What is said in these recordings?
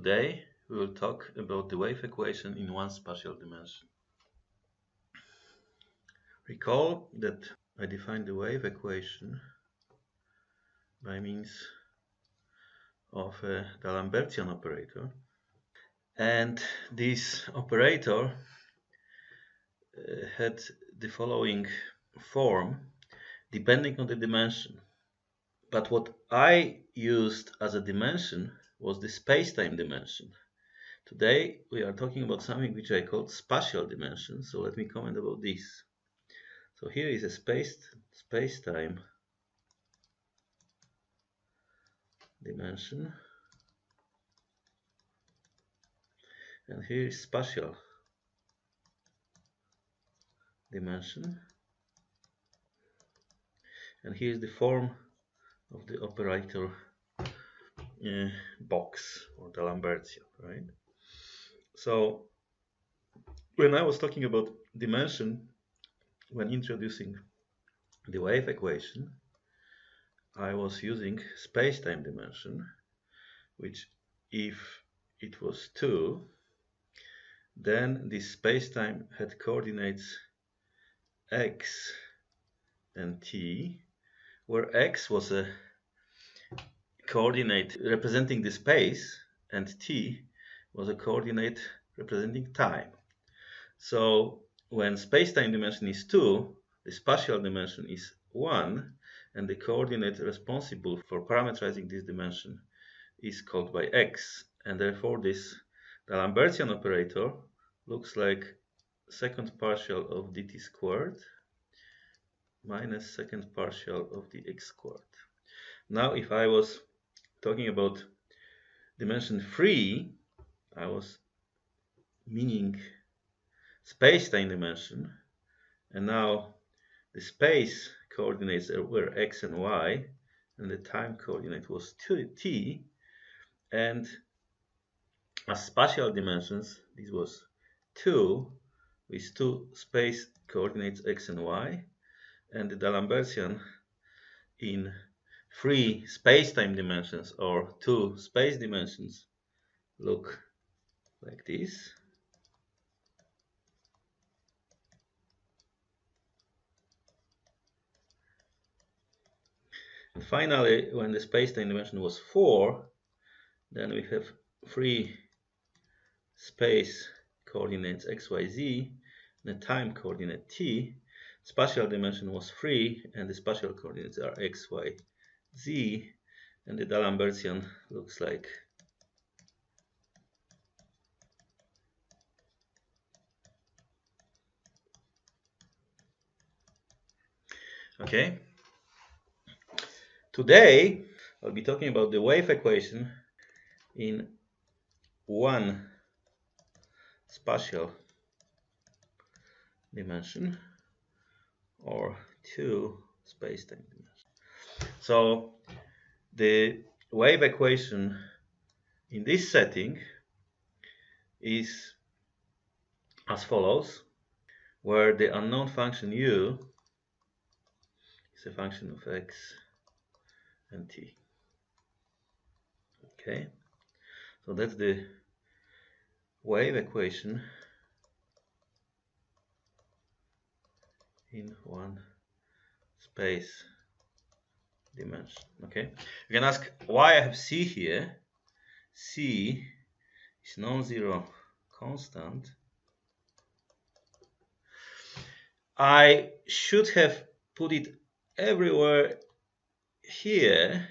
Today we will talk about the wave equation in one spatial dimension. Recall that I defined the wave equation by means of the Lambertian operator, and this operator had the following form depending on the dimension. But what I used as a dimension was the space-time dimension. Today we are talking about something which I called spatial dimension, so let me comment about this. So here is a space-time dimension, and here is spatial dimension, and here is the form of the operator box, or the Lambertian, right? So when I was talking about dimension when introducing the wave equation, I was using space-time dimension, which if it was 2, then this space-time had coordinates x and t, where x was a coordinate representing the space and t was a coordinate representing time. So when space-time dimension is 2, the spatial dimension is 1, and the coordinate responsible for parameterizing this dimension is called by x, and therefore the Lambertian operator looks like second partial of dt squared minus second partial of dx squared. Now if I was talking about dimension 3, I was meaning space-time dimension, and now the space coordinates were x and y, and the time coordinate was t, and as spatial dimensions this was 2 with 2 space coordinates x and y, and the Lambertian in 3 space-time dimensions or 2 space dimensions look like this. And finally, when the space-time dimension was 4, then we have 3 space coordinates x, y, z, and the time coordinate t. Spatial dimension was 3, and the spatial coordinates are x, y, z, and the Lambertian looks like okay. Today I'll be talking about the wave equation in one spatial dimension or 2 space-time dimensions. So the wave equation in this setting is as follows, where the unknown function u is a function of x and t. Okay, so that's the wave equation in one space dimension. Okay, you can ask why I have c here. C is non-zero constant. I should have put it everywhere here,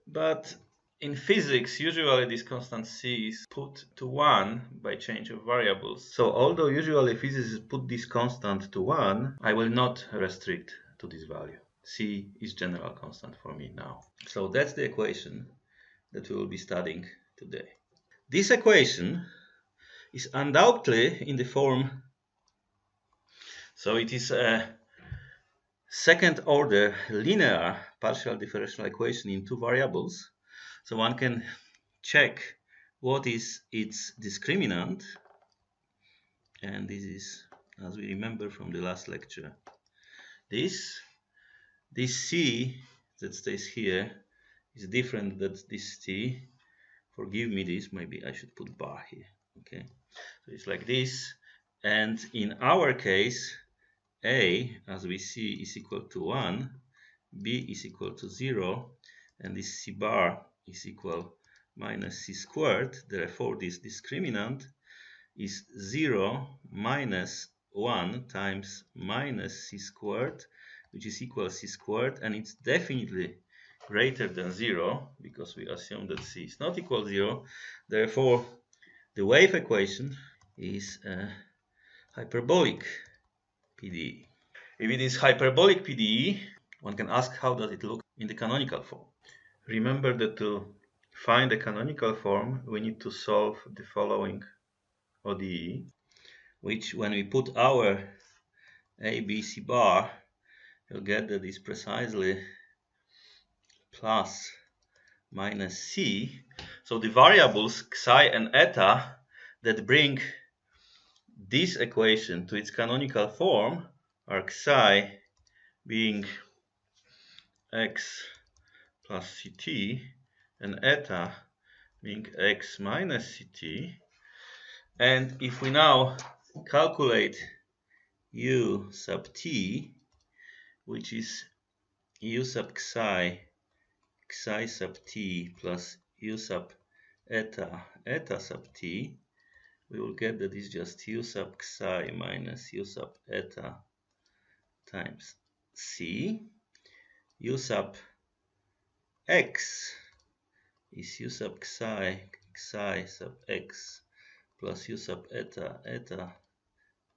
but in physics usually this constant c is put to 1 by change of variables. So although usually physicists put this constant to 1, I will not restrict to this value. C is general constant for me now. So that's the equation that we will be studying today. This equation is undoubtedly in the form, so it is a second order linear partial differential equation in 2 variables. So one can check what is its discriminant, and this is, as we remember from the last lecture, this c that stays here is different than this t forgive me this, maybe I should put bar here. Okay, so it's like this, and in our case, A, as we see, is equal to 1, B is equal to 0, and this C bar is equal minus C squared. Therefore, this discriminant is 0 minus 1 times minus C squared, which is equal to C squared, and it's definitely greater than 0 because we assume that C is not equal to 0. Therefore, the wave equation is a hyperbolic PDE. If it is hyperbolic PDE, one can ask how does it look in the canonical form. Remember that to find the canonical form, we need to solve the following ODE, which when we put our A, B, C bar, you'll get that is precisely plus minus C. So the variables psi and eta that bring this equation to its canonical form are psi being x plus ct and eta being x minus ct. And if we now calculate u sub t, which is u sub psi sub t plus u sub eta sub t, we will get that is just u sub psi minus u sub eta times c. U sub x is u sub psi sub x plus u sub eta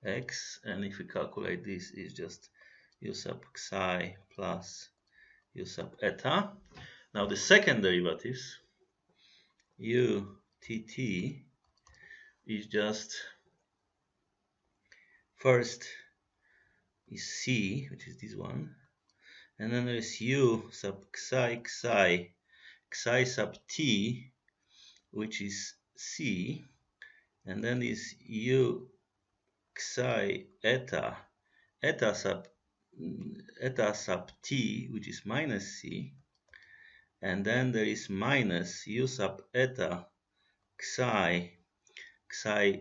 x, and if we calculate this, is just u sub psi plus u sub eta. Now the second derivatives, u tt, is just first is c, which is this one, and then there is u sub psi sub t, which is c, and then is u psi eta sub t, which is minus c, and then there is minus u sub eta psi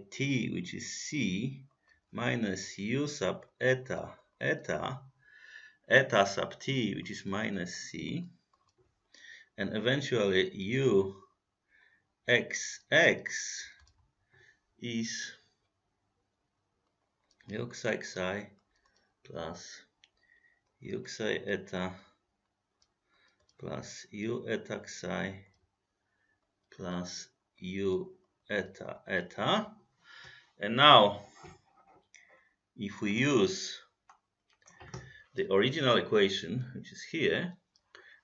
t, which is c, minus u sub eta sub t, which is minus c, and eventually u xx is u psi plus u psi eta plus u eta psi plus u eta. And now, if we use the original equation, which is here,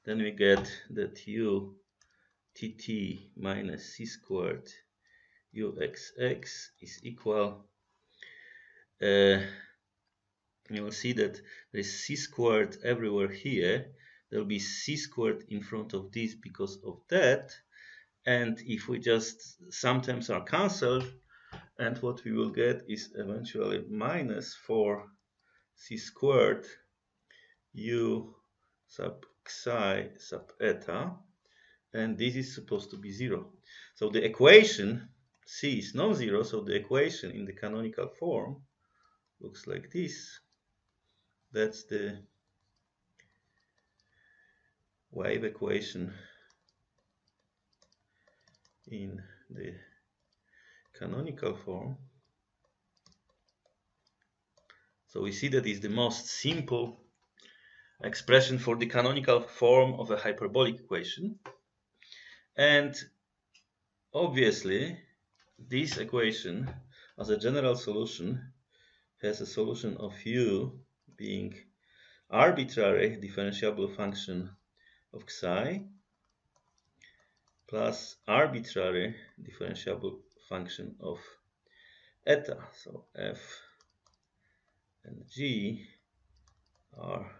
then we get that u tt minus c squared uxx is equal, you will see that there is c squared everywhere here. There will be c squared in front of this because of that, and if we just, some terms are cancelled, and what we will get is eventually minus 4c squared u sub psi sub eta, and this is supposed to be 0. So the equation c is non-zero, so the equation in the canonical form looks like this. That's the wave equation in the canonical form. So we see that is the most simple expression for the canonical form of a hyperbolic equation. And obviously, this equation as a general solution has a solution of u being arbitrary differentiable function of psi plus arbitrary differentiable function of eta. So f and g are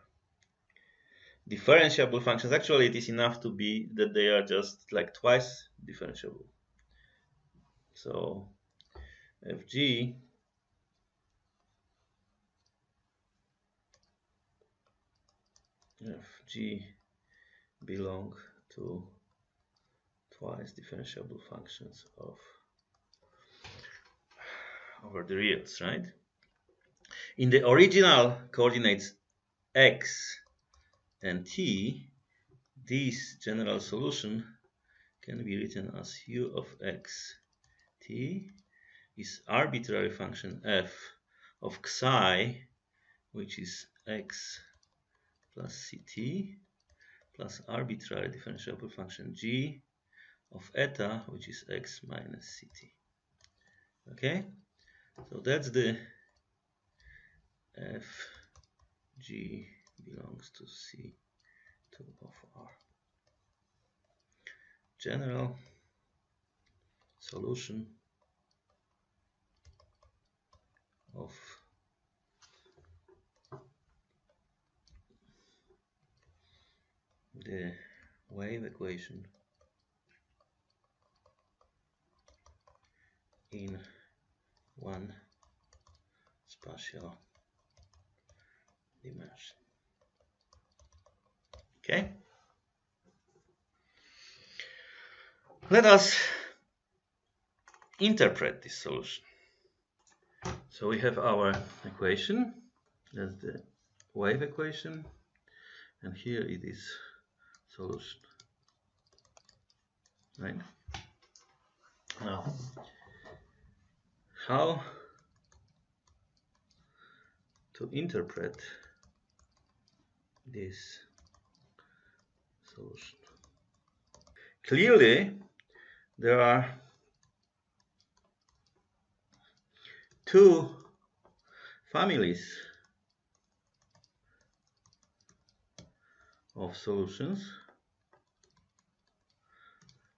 differentiable functions. Actually, it is enough to be that they are just like twice differentiable. So fg belong to twice differentiable functions over the reals, right? In the original coordinates x and t, this general solution can be written as u of x t is arbitrary function f of xi, which is x plus ct, plus arbitrary differentiable function g of eta, which is x minus ct. Okay, so that's the f g belongs to C2 of R. General solution of the wave equation in one spatial dimension. Okay, let us interpret this solution. So we have our equation, that's the wave equation, and here it is solution, right? Now, how to interpret this solution? Clearly, there are two families of solutions.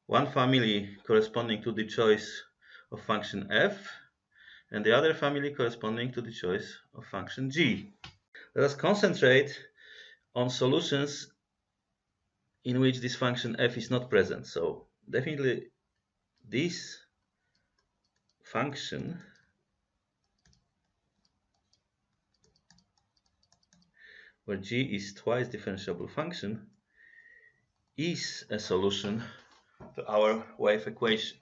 One family corresponding to the choice of function f, and the other family corresponding to the choice of function g. Let us concentrate on solutions in which this function f is not present. So definitely this function where g is twice differentiable function is a solution to our wave equation.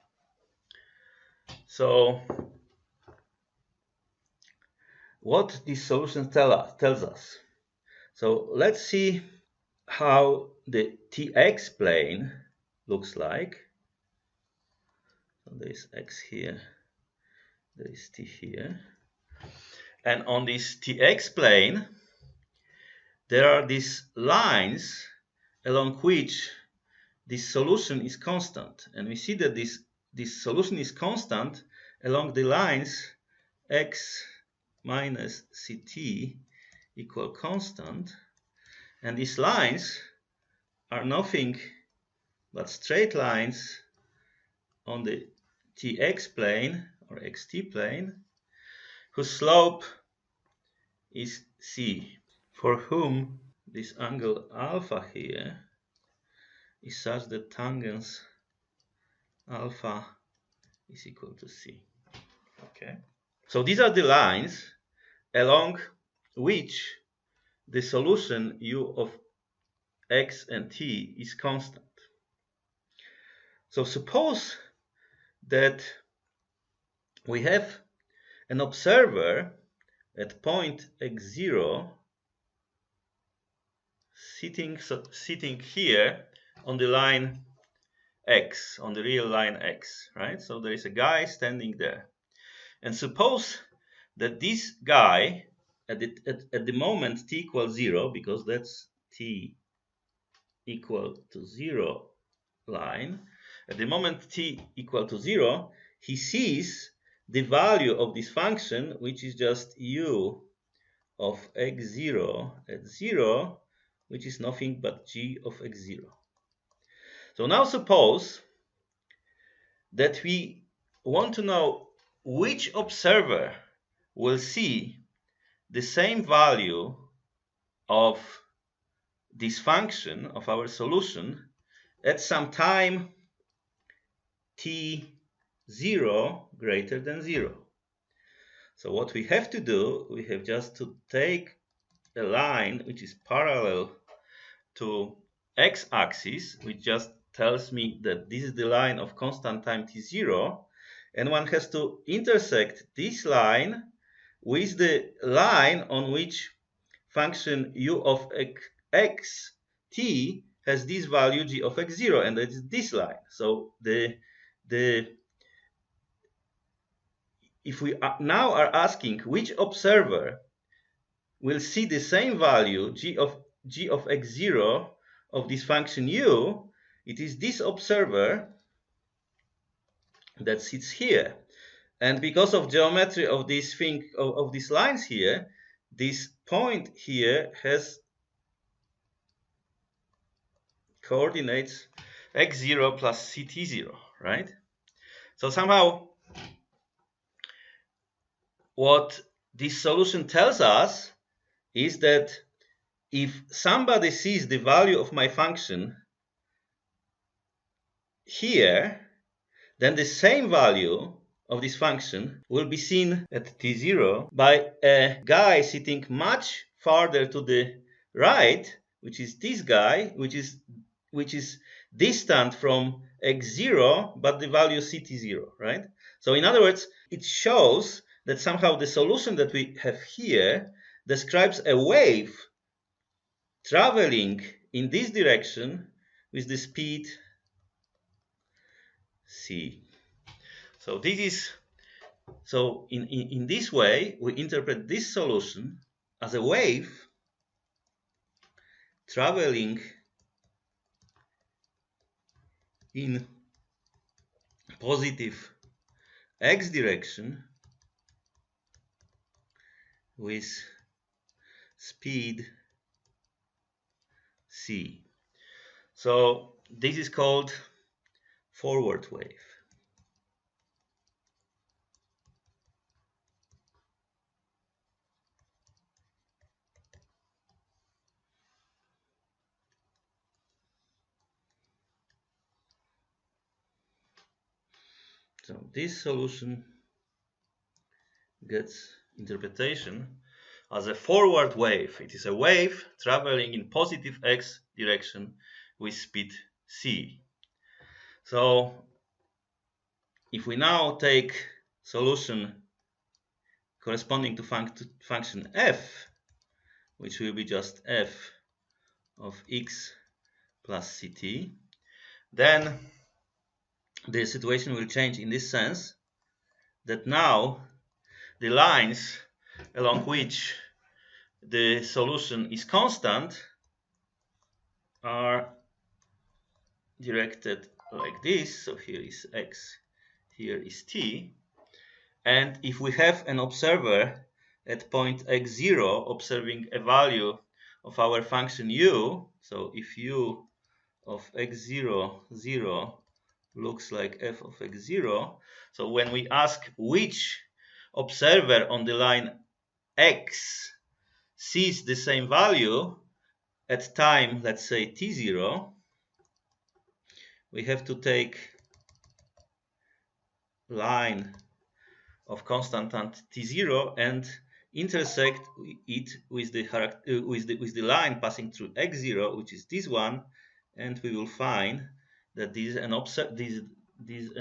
So what this solution tells us. So let's see how the tx plane looks like. So there is x here, there is t here, and on this tx plane there are these lines along which this solution is constant, and we see that this solution is constant along the lines x minus ct equal constant, and these lines are nothing but straight lines on the tx plane or xt plane whose slope is c, for whom this angle alpha here is such that tangents alpha is equal to c. Okay, so these are the lines along which the solution u of x and t is constant. So suppose that we have an observer at point x0 sitting here on the line x, on the real line x, right? So there is a guy standing there, and suppose that this guy at the moment t equals 0, because that's t equal to 0 line, at the moment t equal to 0, he sees the value of this function, which is just u of x0 at 0, which is nothing but g of x0. So now suppose that we want to know which observer will see the same value of this function of our solution at some time t0 greater than 0. So what we have to do, we have just to take a line which is parallel to x-axis, which just tells me that this is the line of constant time t0, and one has to intersect this line with the line on which function u of x t has this value g of x0, and it's this line. So if we now are asking which observer will see the same value g of x0 of this function u, it is this observer that sits here. And because of geometry of this thing, of these lines here, this point here has coordinates x0 plus ct0, right? So somehow what this solution tells us is that if somebody sees the value of my function here, then the same value of this function will be seen at t0 by a guy sitting much farther to the right, which is this guy, which is distant from x0, but the value ct0, right? So in other words, it shows that somehow the solution that we have here describes a wave traveling in this direction with the speed c. So this is, so in this way we interpret this solution as a wave traveling in positive x direction with speed c. So this is called forward wave. So this solution gets interpretation as a forward wave. It is a wave traveling in positive x direction with speed c. So if we now take solution corresponding to function f, which will be just f of x plus ct, then the situation will change in this sense that now the lines along which the solution is constant are directed like this. So here is x, here is t, and if we have an observer at point x0 observing a value of our function u, so if u of x0, 0 looks like f of x0, so when we ask which observer on the line x sees the same value at time, let's say t0, we have to take line of constant at t0 and intersect it with the line passing through x0, which is this one, and we will find that this is an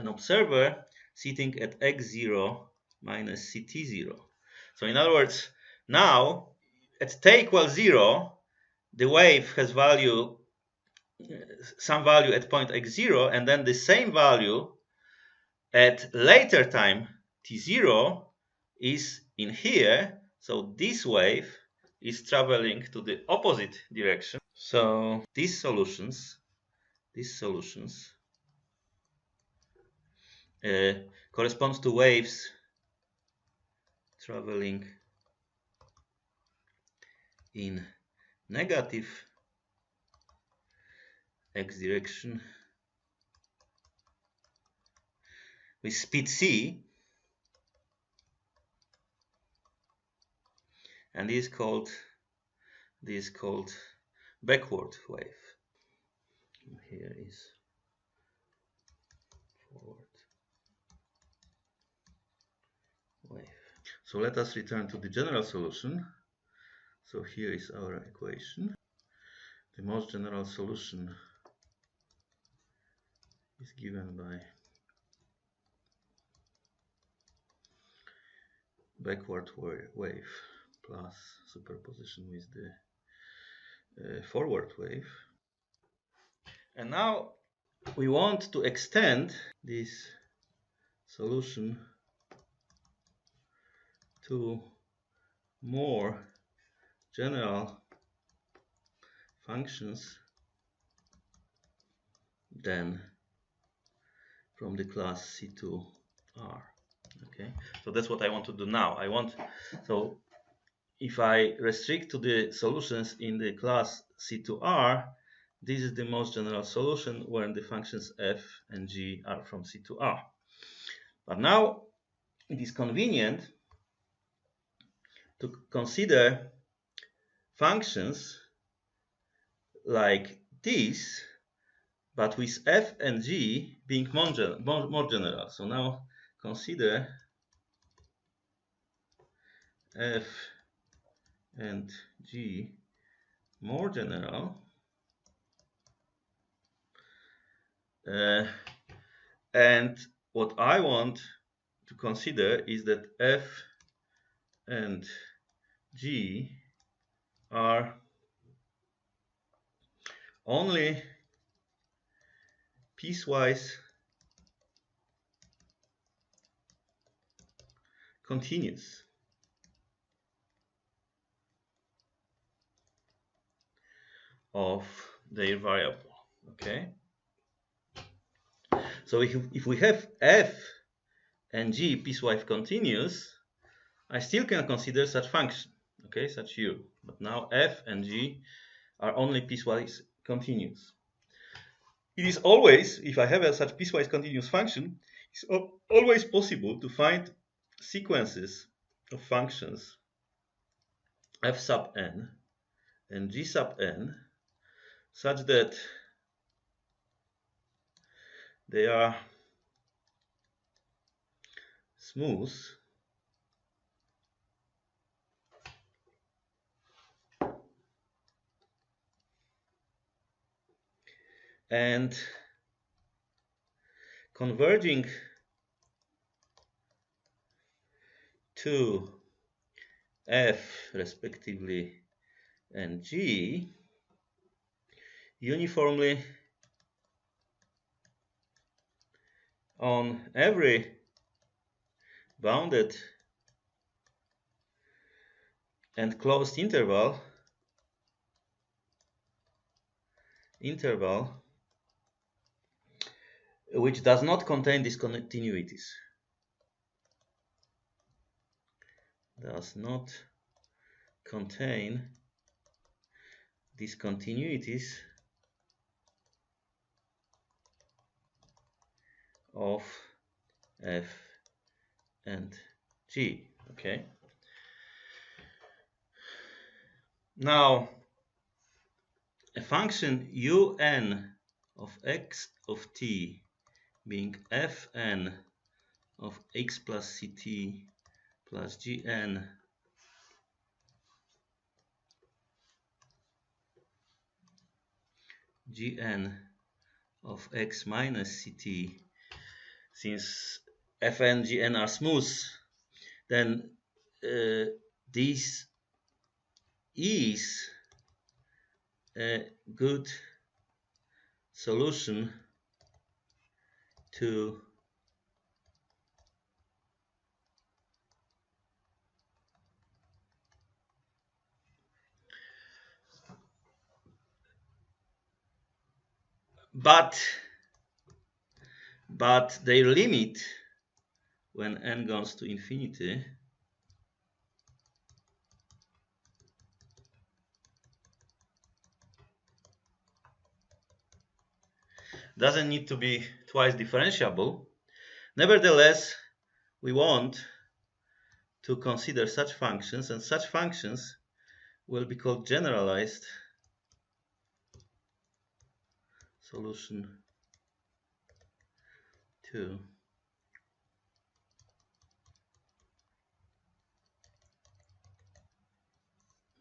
observer sitting at x0 minus ct0. So in other words, now at t equals 0, the wave has value, some value at point x0, and then the same value at later time t0 is in here. So this wave is traveling to the opposite direction. So these solutions correspond to waves traveling in negative x direction with speed c, and this is called backward wave. Here is forward wave. So let us return to the general solution. So here is our equation. The most general solution is given by backward wave plus superposition with the forward wave. And now we want to extend this solution to more general functions than from the class C2R. Okay, so that's what I want to do now. So if I restrict to the solutions in the class C2R, this is the most general solution when the functions f and g are from C2R. But now it is convenient to consider functions like this, but with f and g being more general. So now consider f and g more general, and what I want to consider is that f and g are only piecewise continuous. Of their variable. Okay, so if we have f and g piecewise continuous, I still can consider such function, okay, such u. But now f and g are only piecewise continuous. It is always, if I have a such piecewise continuous function, it's always possible to find sequences of functions f sub n and g sub n such that they are smooth and converging to f respectively and g uniformly on every bounded and closed interval which does not contain discontinuities. Does not contain discontinuities of f and g. Okay. Now a function un of x of t being fn of x plus ct plus gn of x minus ct, since fn gn are smooth, then this is a good solution to but their limit when n goes to infinity doesn't need to be twice differentiable. Nevertheless, we want to consider such functions, and such functions will be called generalized solution to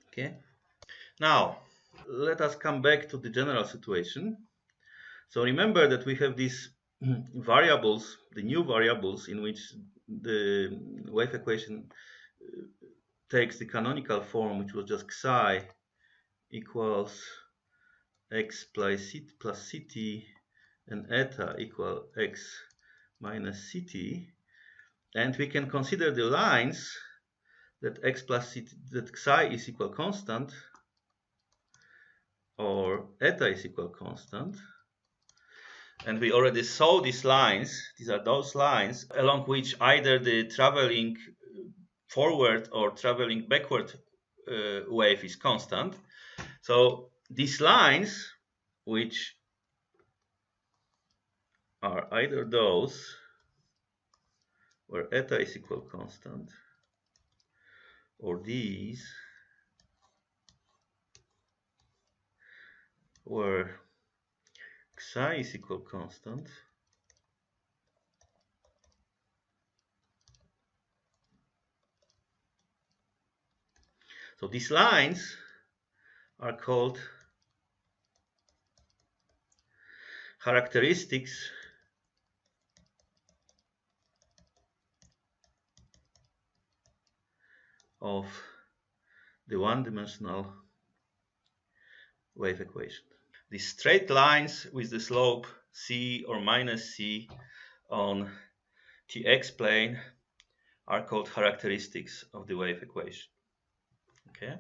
okay. Now let us come back to the general situation. So remember that we have this variables, the new variables in which the wave equation takes the canonical form, which was just psi equals x plus ct and eta equal x minus ct, and we can consider the lines that x plus ct, that psi is equal constant or eta is equal constant. And we already saw these lines. These are those lines along which either the traveling forward or traveling backward wave is constant. So these lines, which are either those where eta is equal constant, or these where psi is equal constant, so these lines are called characteristics of the one-dimensional wave equation. These straight lines with the slope c or minus c on tx plane are called characteristics of the wave equation. Okay.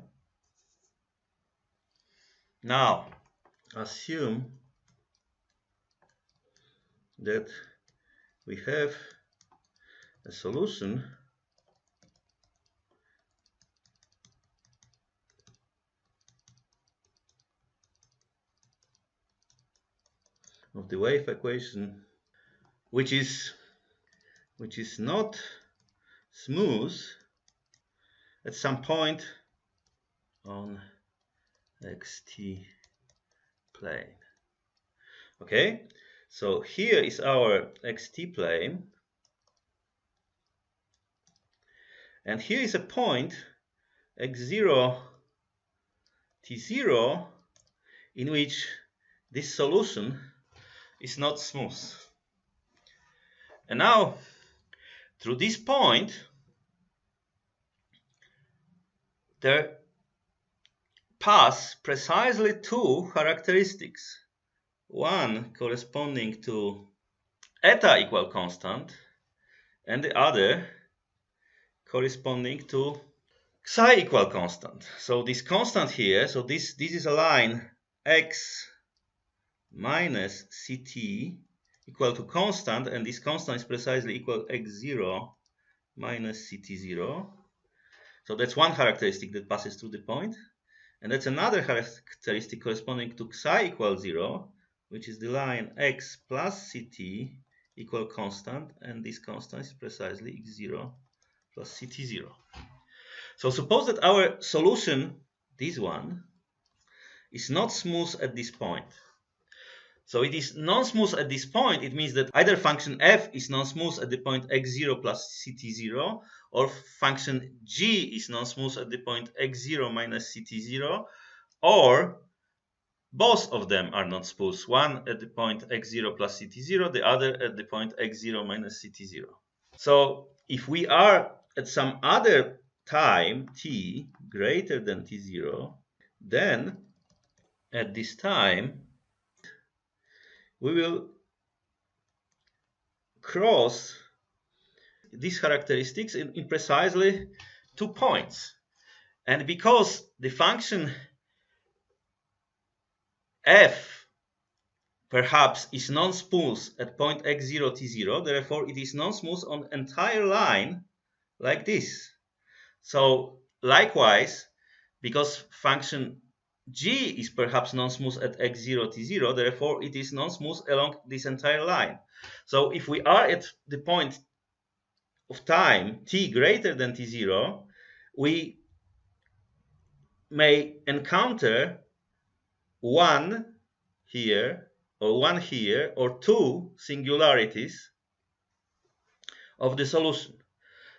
Now, assume that we have a solution of the wave equation which is not smooth at some point on xt plane. Okay, so here is our xt plane, and here is a point x0 t0 in which this solution is not smooth. And now, through this point, there pass precisely two characteristics. One corresponding to eta equal constant, and the other corresponding to psi equal constant. So this constant here, so this is a line x minus ct equal to constant, and this constant is precisely equal x0 minus ct0. So that's one characteristic that passes through the point, and that's another characteristic corresponding to psi equal 0, which is the line x plus ct equal constant, and this constant is precisely x0 plus ct0. So suppose that our solution, this one, is not smooth at this point. So it is non-smooth at this point. It means that either function f is non-smooth at the point x0 plus ct0, or function g is non-smooth at the point x0 minus ct0, or both of them are not smooth. One at the point x0 plus ct0, the other at the point x0 minus ct0. So if we are at some other time t greater than t0, then at this time we will cross these characteristics in precisely 2 points. And because the function f perhaps is non-smooth at point x0 t0, therefore it is non-smooth on the entire line like this. So likewise, because function g is perhaps non-smooth at x0 t0, therefore it is non-smooth along this entire line. So if we are at the point of time t greater than t0, we may encounter one here, or two singularities of the solution.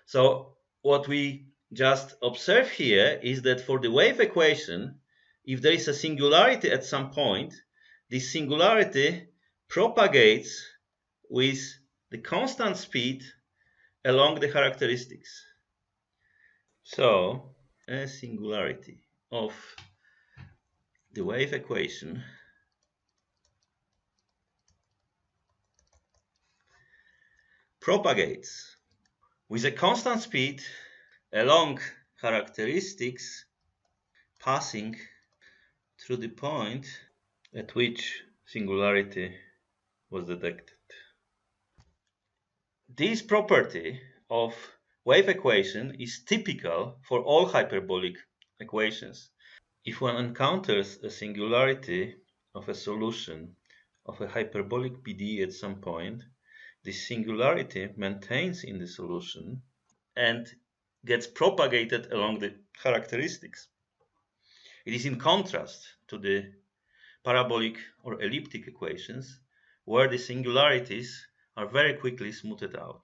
So what we just observe here is that for the wave equation, if there is a singularity at some point, this singularity propagates with the constant speed along the characteristics. So a singularity of the wave equation propagates with a constant speed along characteristics passing through the point at which singularity was detected. This property of wave equation is typical for all hyperbolic equations. If one encounters a singularity of a solution of a hyperbolic PDE at some point, this singularity maintains in the solution and gets propagated along the characteristics. It is in contrast to the parabolic or elliptic equations, where the singularities are very quickly smoothed out.